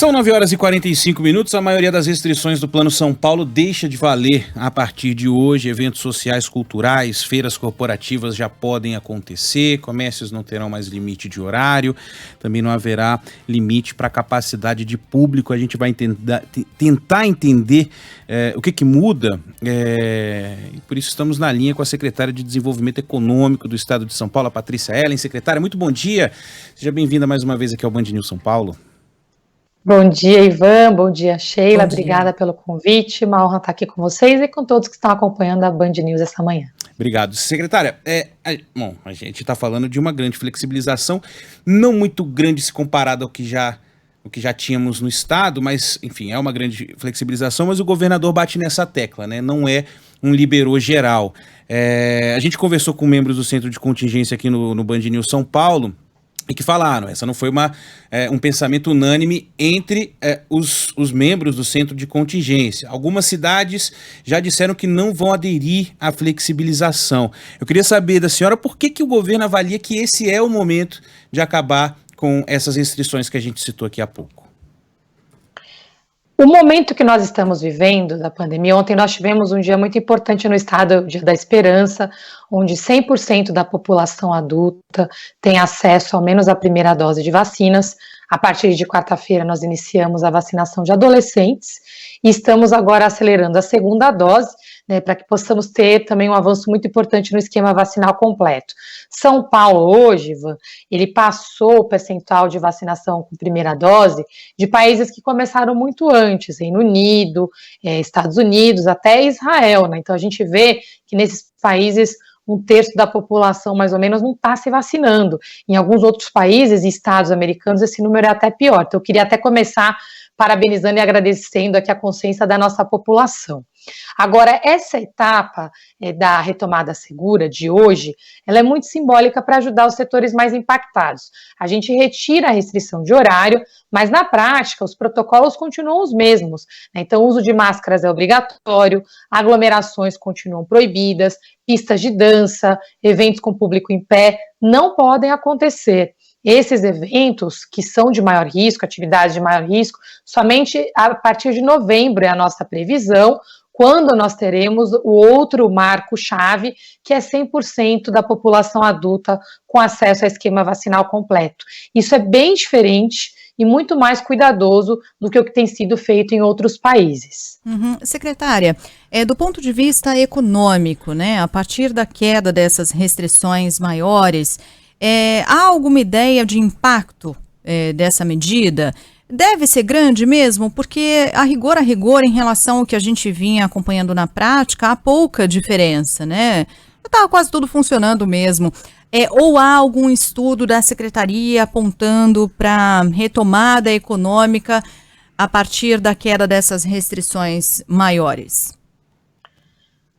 São 9h45. A maioria das restrições do Plano São Paulo deixa de valer a partir de hoje. Eventos sociais, culturais, feiras corporativas já podem acontecer, comércios não terão mais limite de horário, também não haverá limite para a capacidade de público. A gente vai tentar entender o que muda, e por isso estamos na linha com a secretária de Desenvolvimento Econômico do Estado de São Paulo, a Patrícia Ellen. Secretária, muito bom dia. Seja bem-vinda mais uma vez aqui ao Band News São Paulo. Bom dia, Ivan. Bom dia, Sheila. Obrigada pelo convite. Uma honra estar aqui com vocês e com todos que estão acompanhando a Band News essa manhã. Obrigado. Secretária, a gente está falando de uma grande flexibilização, não muito grande se comparado ao que já tínhamos no Estado, mas, enfim, é uma grande flexibilização, mas o governador bate nessa tecla, né? Não é um liberou geral. A gente conversou com membros do Centro de Contingência aqui no Band News São Paulo, e que falaram, essa não foi um pensamento unânime entre os membros do Centro de Contingência. Algumas cidades já disseram que não vão aderir à flexibilização. Eu queria saber da senhora por que o governo avalia que esse é o momento de acabar com essas restrições que a gente citou aqui há pouco. O momento que nós estamos vivendo da pandemia, ontem nós tivemos um dia muito importante no estado, o Dia da Esperança, onde 100% da população adulta tem acesso ao menos à primeira dose de vacinas. A partir de quarta-feira nós iniciamos a vacinação de adolescentes e estamos agora acelerando a segunda dose, né, para que possamos ter também um avanço muito importante no esquema vacinal completo. São Paulo hoje, Ivan, ele passou o percentual de vacinação com primeira dose de países que começaram muito antes, Reino Unido, Estados Unidos, até Israel, né? Então a gente vê que nesses países 1/3 da população, mais ou menos, não está se vacinando. Em alguns outros países e estados americanos, esse número é até pior. Então eu queria até começar parabenizando e agradecendo aqui a consciência da nossa população. Agora, essa etapa da retomada segura de hoje, ela é muito simbólica para ajudar os setores mais impactados. A gente retira a restrição de horário, mas na prática os protocolos continuam os mesmos, né? Então o uso de máscaras é obrigatório, aglomerações continuam proibidas, pistas de dança, eventos com público em pé não podem acontecer. Esses eventos que são de maior risco, atividades de maior risco, somente a partir de novembro é a nossa previsão, quando nós teremos o outro marco-chave, que é 100% da população adulta com acesso ao esquema vacinal completo. Isso é bem diferente e muito mais cuidadoso do que o que tem sido feito em outros países. Secretária, do ponto de vista econômico, né, a partir da queda dessas restrições maiores, há alguma ideia de impacto dessa medida? Deve ser grande mesmo? Porque a rigor, em relação ao que a gente vinha acompanhando na prática, há pouca diferença, né? Está quase tudo funcionando mesmo. Ou há algum estudo da Secretaria apontando para retomada econômica a partir da queda dessas restrições maiores?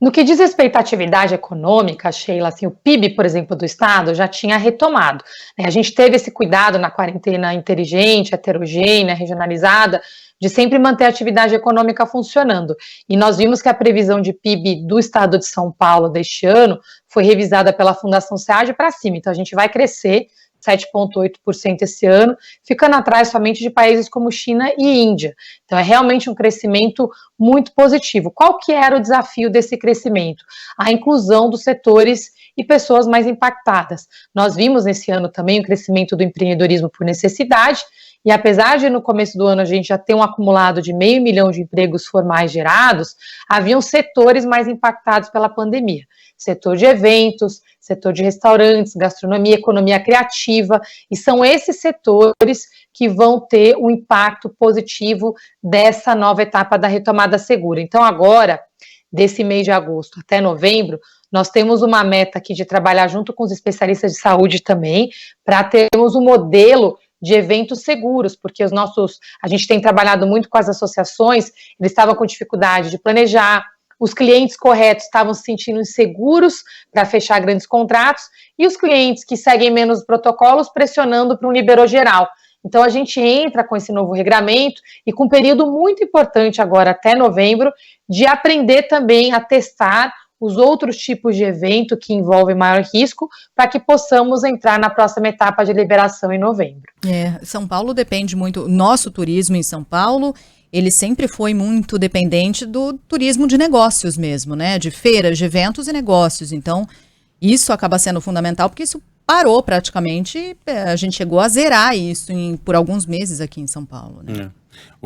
No que diz respeito à atividade econômica, Sheila, assim, o PIB, por exemplo, do Estado já tinha retomado, né? A gente teve esse cuidado na quarentena inteligente, heterogênea, regionalizada, de sempre manter a atividade econômica funcionando. E nós vimos que a previsão de PIB do Estado de São Paulo deste ano foi revisada pela Fundação SEAD para cima. Então a gente vai crescer 7,8% esse ano, ficando atrás somente de países como China e Índia. Então é realmente um crescimento muito positivo. Qual que era o desafio desse crescimento? A inclusão dos setores e pessoas mais impactadas. Nós vimos nesse ano também o crescimento do empreendedorismo por necessidade, e apesar de no começo do ano a gente já ter um acumulado de 500 mil de empregos formais gerados, haviam setores mais impactados pela pandemia. Setor de eventos, setor de restaurantes, gastronomia, economia criativa, e são esses setores que vão ter um impacto positivo dessa nova etapa da retomada segura. Então agora, desse mês de agosto até novembro, nós temos uma meta aqui de trabalhar junto com os especialistas de saúde também, para termos um modelo de eventos seguros, porque a gente tem trabalhado muito com as associações, eles estavam com dificuldade de planejar, os clientes corretos estavam se sentindo inseguros para fechar grandes contratos, e os clientes que seguem menos protocolos pressionando para um liberou geral. Então a gente entra com esse novo regramento e com um período muito importante agora até novembro, de aprender também a testar os outros tipos de evento que envolvem maior risco, para que possamos entrar na próxima etapa de liberação em novembro. São Paulo depende muito, nosso turismo em São Paulo, ele sempre foi muito dependente do turismo de negócios mesmo, né? De feiras, de eventos e negócios. Então, isso acaba sendo fundamental, porque isso parou praticamente, a gente chegou a zerar isso por alguns meses aqui em São Paulo, né?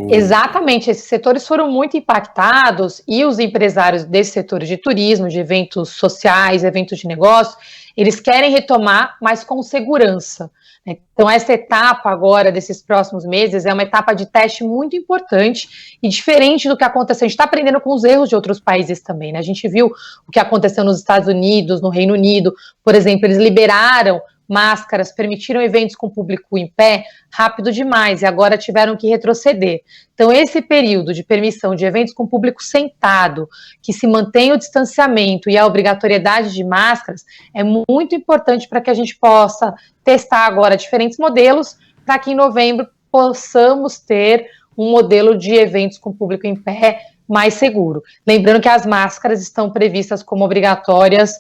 Exatamente, esses setores foram muito impactados e os empresários desses setores de turismo, de eventos sociais, eventos de negócio, eles querem retomar, mas com segurança. Então, essa etapa agora, desses próximos meses, é uma etapa de teste muito importante e diferente do que aconteceu. A gente está aprendendo com os erros de outros países também, né? A gente viu o que aconteceu nos Estados Unidos, no Reino Unido, por exemplo, eles liberaram máscaras, permitiram eventos com público em pé rápido demais e agora tiveram que retroceder. Então, esse período de permissão de eventos com público sentado, que se mantém o distanciamento e a obrigatoriedade de máscaras, é muito importante para que a gente possa testar agora diferentes modelos, para que em novembro possamos ter um modelo de eventos com público em pé mais seguro. Lembrando que as máscaras estão previstas como obrigatórias,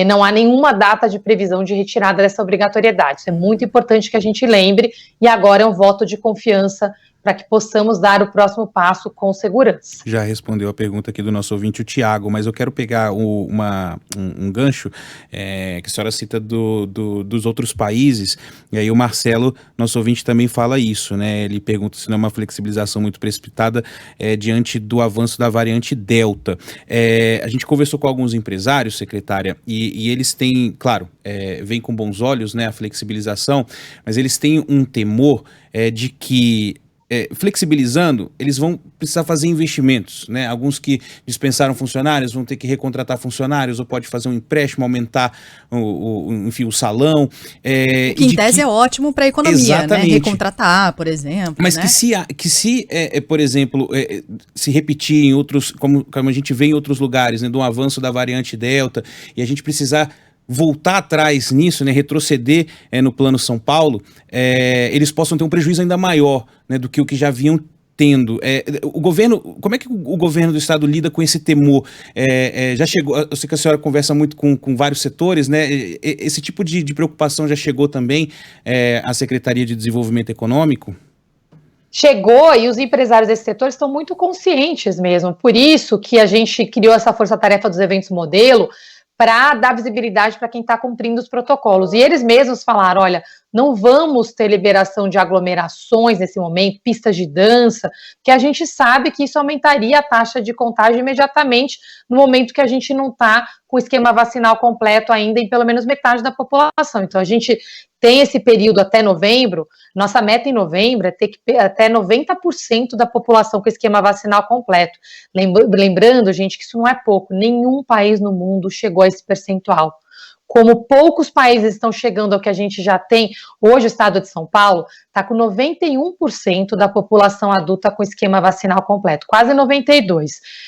não há nenhuma data de previsão de retirada dessa obrigatoriedade. Isso é muito importante que a gente lembre, e agora é um voto de confiança para que possamos dar o próximo passo com segurança. Já respondeu a pergunta aqui do nosso ouvinte, o Tiago, mas eu quero pegar um gancho que a senhora cita dos outros países, e aí o Marcelo, nosso ouvinte, também fala isso, né? Ele pergunta se não é uma flexibilização muito precipitada diante do avanço da variante Delta. A gente conversou com alguns empresários, secretária, e eles têm, claro, vem com bons olhos, né, a flexibilização, mas eles têm um temor de que flexibilizando, eles vão precisar fazer investimentos, né? Alguns que dispensaram funcionários vão ter que recontratar funcionários, ou pode fazer um empréstimo, aumentar enfim, o salão. Que em tese é ótimo para a economia, exatamente, né? Recontratar, por exemplo. Mas né? que se por exemplo, se repetir em outros, como a gente vê em outros lugares, né, do avanço da variante Delta, e a gente precisar voltar atrás nisso, né, retroceder no plano São Paulo, eles possam ter um prejuízo ainda maior, né, do que o que já vinham tendo. O governo, como é que o governo do estado lida com esse temor? Já chegou, eu sei que a senhora conversa muito com vários setores, né? Esse tipo de preocupação já chegou também à Secretaria de Desenvolvimento Econômico? Chegou, e os empresários desse setor estão muito conscientes mesmo. Por isso que a gente criou essa força-tarefa dos eventos modelo, para dar visibilidade para quem está cumprindo os protocolos. E eles mesmos falaram, olha, não vamos ter liberação de aglomerações nesse momento, pistas de dança, que a gente sabe que isso aumentaria a taxa de contágio imediatamente no momento que a gente não está com o esquema vacinal completo ainda em pelo menos metade da população. Então, a gente tem esse período até novembro. Nossa meta em novembro é ter que até 90% da população com esquema vacinal completo. Lembrando, gente, que isso não é pouco. Nenhum país no mundo chegou a esse percentual. Como poucos países estão chegando ao que a gente já tem, hoje o estado de São Paulo está com 91% da população adulta com esquema vacinal completo, quase 92%.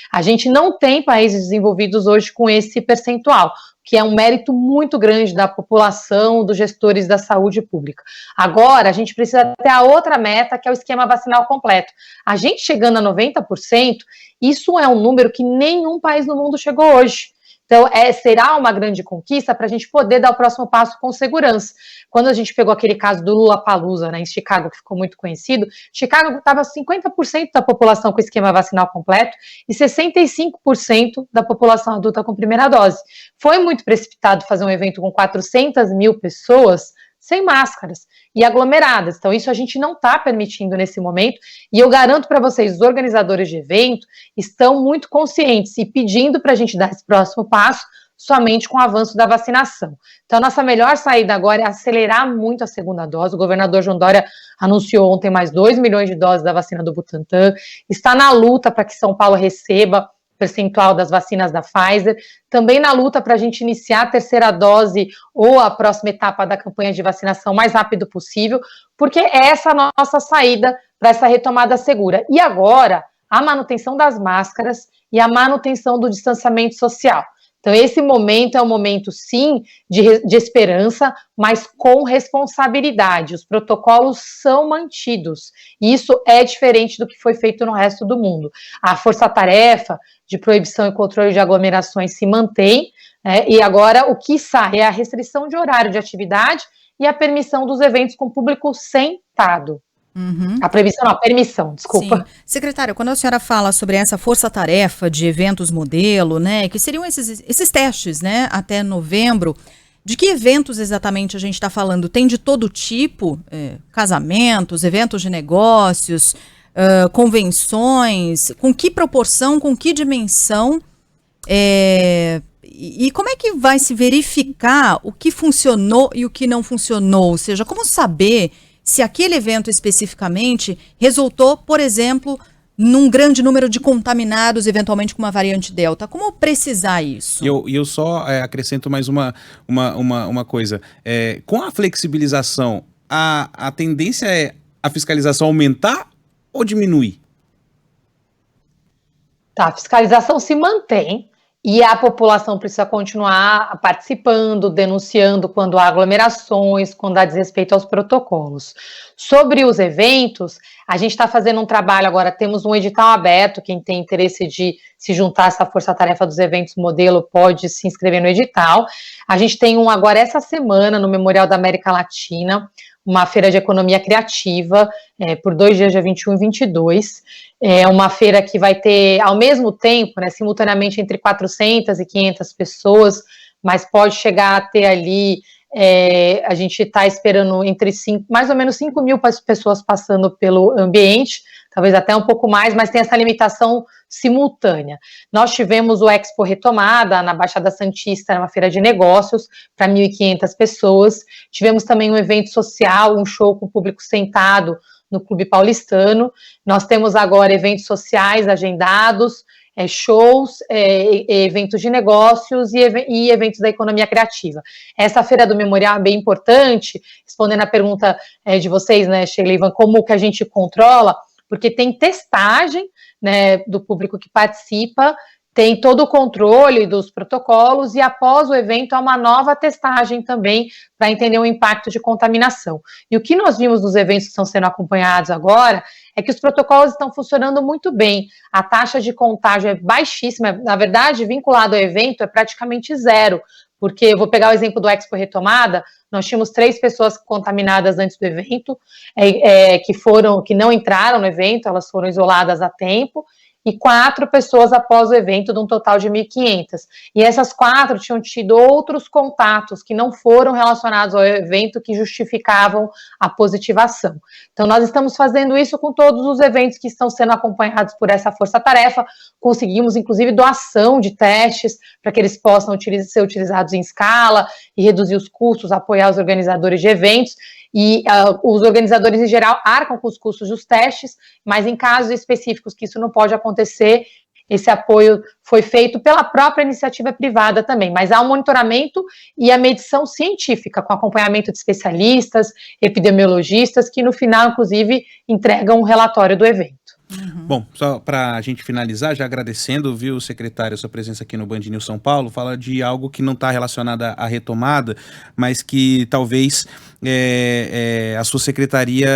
A gente não tem países desenvolvidos hoje com esse percentual, que é um mérito muito grande da população, dos gestores da saúde pública. Agora, a gente precisa ter a outra meta, que é o esquema vacinal completo. A gente chegando a 90%, isso é um número que nenhum país no mundo chegou hoje. Então, será uma grande conquista para a gente poder dar o próximo passo com segurança. Quando a gente pegou aquele caso do Lollapalooza, né, em Chicago, que ficou muito conhecido, Chicago estava 50% da população com esquema vacinal completo e 65% da população adulta com primeira dose. Foi muito precipitado fazer um evento com 400 mil pessoas sem máscaras e aglomeradas. Então, isso a gente não está permitindo nesse momento, e eu garanto para vocês, os organizadores de evento estão muito conscientes e pedindo para a gente dar esse próximo passo somente com o avanço da vacinação. Então, a nossa melhor saída agora é acelerar muito a segunda dose. O governador João Dória anunciou ontem mais 2 milhões de doses da vacina do Butantan, está na luta para que São Paulo receba percentual das vacinas da Pfizer, também na luta para a gente iniciar a terceira dose ou a próxima etapa da campanha de vacinação o mais rápido possível, porque essa é a nossa saída para essa retomada segura. E agora, a manutenção das máscaras e a manutenção do distanciamento social. Então, esse momento é um momento, sim, de esperança, mas com responsabilidade. Os protocolos são mantidos. E isso é diferente do que foi feito no resto do mundo. A força-tarefa de proibição e controle de aglomerações se mantém, e agora o que sai é a restrição de horário de atividade e a permissão dos eventos com público sentado. Uhum. A proibição, não, a permissão, desculpa. Sim. Secretária, quando a senhora fala sobre essa força-tarefa de eventos modelo, né, que seriam esses testes, né, até novembro, de que eventos exatamente a gente está falando? Tem de todo tipo, casamentos, eventos de negócios, convenções, com que proporção, com que dimensão, e como é que vai se verificar o que funcionou e o que não funcionou? Ou seja, como saber se aquele evento especificamente resultou, por exemplo, num grande número de contaminados, eventualmente com uma variante Delta? Como precisar isso? Eu só acrescento mais uma coisa. Com a flexibilização, a tendência é a fiscalização aumentar ou diminuir? Tá, a fiscalização se mantém e a população precisa continuar participando, denunciando quando há aglomerações, quando há desrespeito aos protocolos. Sobre os eventos, a gente está fazendo um trabalho agora, temos um edital aberto, quem tem interesse de se juntar a essa força-tarefa dos eventos modelo pode se inscrever no edital. A gente tem agora essa semana no Memorial da América Latina, uma feira de economia criativa, por 2 dias, dia 21 e 22. É uma feira que vai ter, ao mesmo tempo, né, simultaneamente entre 400 e 500 pessoas, mas pode chegar a ter ali, a gente está esperando mais ou menos 5 mil pessoas passando pelo ambiente, talvez até um pouco mais, mas tem essa limitação simultânea. Nós tivemos o Expo Retomada na Baixada Santista, uma feira de negócios para 1.500 pessoas. Tivemos também um evento social, um show com o público sentado no Clube Paulistano. Nós temos agora eventos sociais agendados, shows, eventos de negócios e eventos da economia criativa. Essa feira do Memorial é bem importante, respondendo a pergunta de vocês, né, Sheila e Ivan, como que a gente controla, porque tem testagem, né, do público que participa, tem todo o controle dos protocolos e após o evento há uma nova testagem também para entender o impacto de contaminação. E o que nós vimos nos eventos que estão sendo acompanhados agora é que os protocolos estão funcionando muito bem. A taxa de contágio é baixíssima, na verdade, vinculado ao evento é praticamente zero, porque eu vou pegar o exemplo do Expo Retomada, nós tínhamos 3 pessoas contaminadas antes do evento, que não entraram no evento, elas foram isoladas a tempo, e 4 pessoas após o evento, de um total de 1.500. E essas 4 tinham tido outros contatos que não foram relacionados ao evento que justificavam a positivação. Então, nós estamos fazendo isso com todos os eventos que estão sendo acompanhados por essa força-tarefa. Conseguimos, inclusive, doação de testes para que eles possam ser utilizados em escala e reduzir os custos, apoiar os organizadores de eventos. E os organizadores, em geral, arcam com os custos dos testes, mas em casos específicos que isso não pode acontecer, esse apoio foi feito pela própria iniciativa privada também, mas há um monitoramento e a medição científica, com acompanhamento de especialistas, epidemiologistas, que no final, inclusive, entregam um relatório do evento. Uhum. Bom, só para a gente finalizar, já agradecendo, viu, secretário, a sua presença aqui no Band News São Paulo, fala de algo que não está relacionado à retomada, mas que talvez a sua secretaria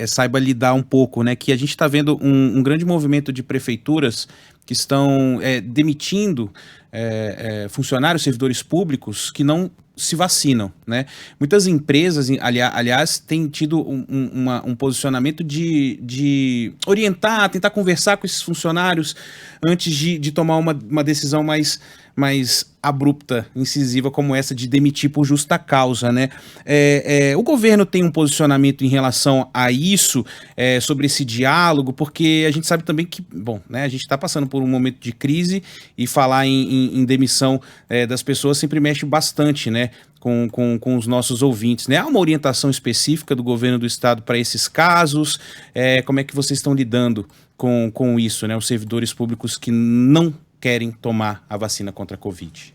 saiba lidar um pouco, né? Que a gente está vendo um grande movimento de prefeituras que estão demitindo funcionários, servidores públicos que não se vacinam, né? Muitas empresas, aliás, têm tido um posicionamento de orientar, tentar conversar com esses funcionários antes de tomar uma decisão mais abrupta, incisiva, como essa de demitir por justa causa, né? O governo tem um posicionamento em relação a isso, sobre esse diálogo, porque a gente sabe também que, bom, né, a gente está passando por um momento de crise e falar em demissão das pessoas sempre mexe bastante, né? Com os nossos ouvintes, né? Há uma orientação específica do governo do estado para esses casos? Como é que vocês estão lidando com isso, né? Os servidores públicos que não querem tomar a vacina contra a Covid?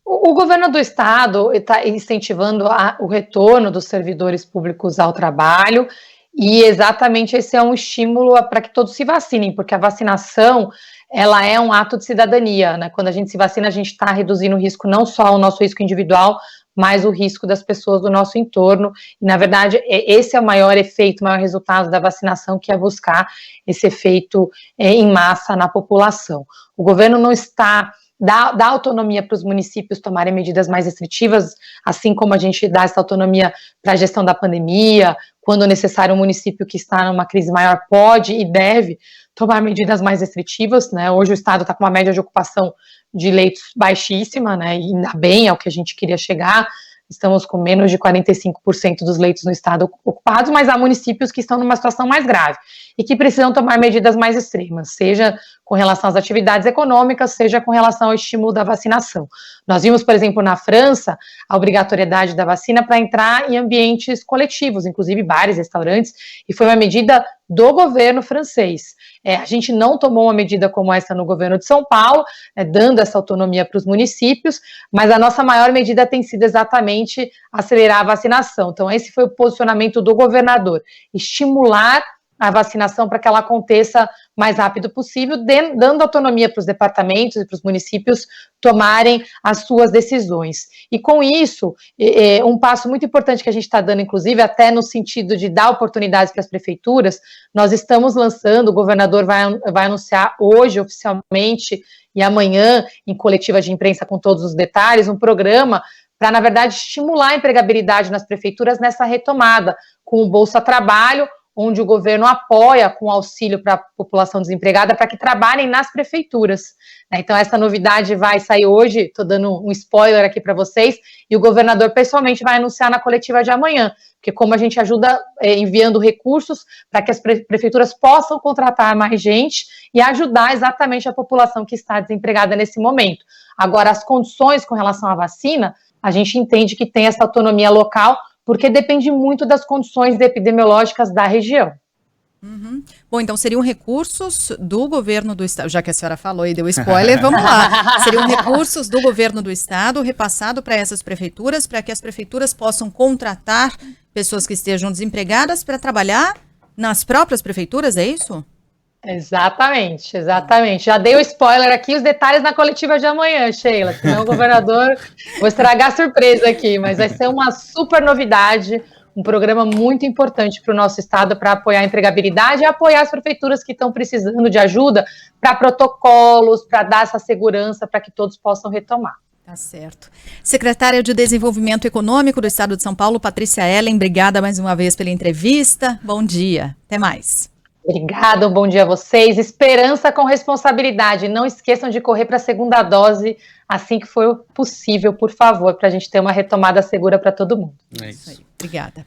O governo do estado está incentivando o retorno dos servidores públicos ao trabalho E exatamente esse é um estímulo para que todos se vacinem, porque a vacinação, ela é um ato de cidadania, né? Quando a gente se vacina, a gente está reduzindo o risco, não só o nosso risco individual, mas o risco das pessoas do nosso entorno. E, na verdade, esse é o maior efeito, o maior resultado da vacinação, que é buscar esse efeito em massa na população. O governo não está... Dá autonomia para os municípios tomarem medidas mais restritivas, assim como a gente dá essa autonomia para a gestão da pandemia. Quando necessário, um município que está numa crise maior pode e deve tomar medidas mais restritivas, né? Hoje o estado está com uma média de ocupação de leitos baixíssima, né? E ainda bem, é o que a gente queria chegar. Estamos com menos de 45% dos leitos no estado ocupados, mas há municípios que estão numa situação mais grave e que precisam tomar medidas mais extremas, seja com relação às atividades econômicas, seja com relação ao estímulo da vacinação. Nós vimos, por exemplo, na França, a obrigatoriedade da vacina para entrar em ambientes coletivos, inclusive bares, restaurantes, e foi uma medida do governo francês. A gente não tomou uma medida como essa no governo de São Paulo, dando essa autonomia para os municípios, mas a nossa maior medida tem sido exatamente acelerar a vacinação. Então, esse foi o posicionamento do governador, estimular a vacinação para que ela aconteça mais rápido possível, dando autonomia para os departamentos e para os municípios tomarem as suas decisões. E com isso, um passo muito importante que a gente está dando, inclusive, até no sentido de dar oportunidades para as prefeituras, nós estamos lançando, o governador vai anunciar hoje oficialmente e amanhã, em coletiva de imprensa com todos os detalhes, um programa para, na verdade, estimular a empregabilidade nas prefeituras nessa retomada, com o Bolsa Trabalho, onde o governo apoia com auxílio para a população desempregada para que trabalhem nas prefeituras. Então, essa novidade vai sair hoje, estou dando um spoiler aqui para vocês, e o governador pessoalmente vai anunciar na coletiva de amanhã, porque como a gente ajuda enviando recursos para que as prefeituras possam contratar mais gente e ajudar exatamente a população que está desempregada nesse momento. Agora, as condições com relação à vacina, a gente entende que tem essa autonomia local, porque depende muito das condições epidemiológicas da região. Uhum. Bom, então seriam recursos do governo do estado, já que a senhora falou e deu spoiler, vamos lá. Seriam recursos do governo do estado repassado para essas prefeituras, para que as prefeituras possam contratar pessoas que estejam desempregadas para trabalhar nas próprias prefeituras, é isso? Exatamente, exatamente. Já dei o spoiler aqui, os detalhes na coletiva de amanhã, Sheila. Senão o governador, vou estragar a surpresa aqui, mas vai ser uma super novidade, um programa muito importante para o nosso estado para apoiar a empregabilidade e apoiar as prefeituras que estão precisando de ajuda para protocolos, para dar essa segurança para que todos possam retomar. Tá certo. Secretária de Desenvolvimento Econômico do Estado de São Paulo, Patrícia Ellen, obrigada mais uma vez pela entrevista. Bom dia. Até mais. Obrigada, um bom dia a vocês. Esperança com responsabilidade. Não esqueçam de correr para a segunda dose assim que for possível, por favor, para a gente ter uma retomada segura para todo mundo. É isso. Obrigada.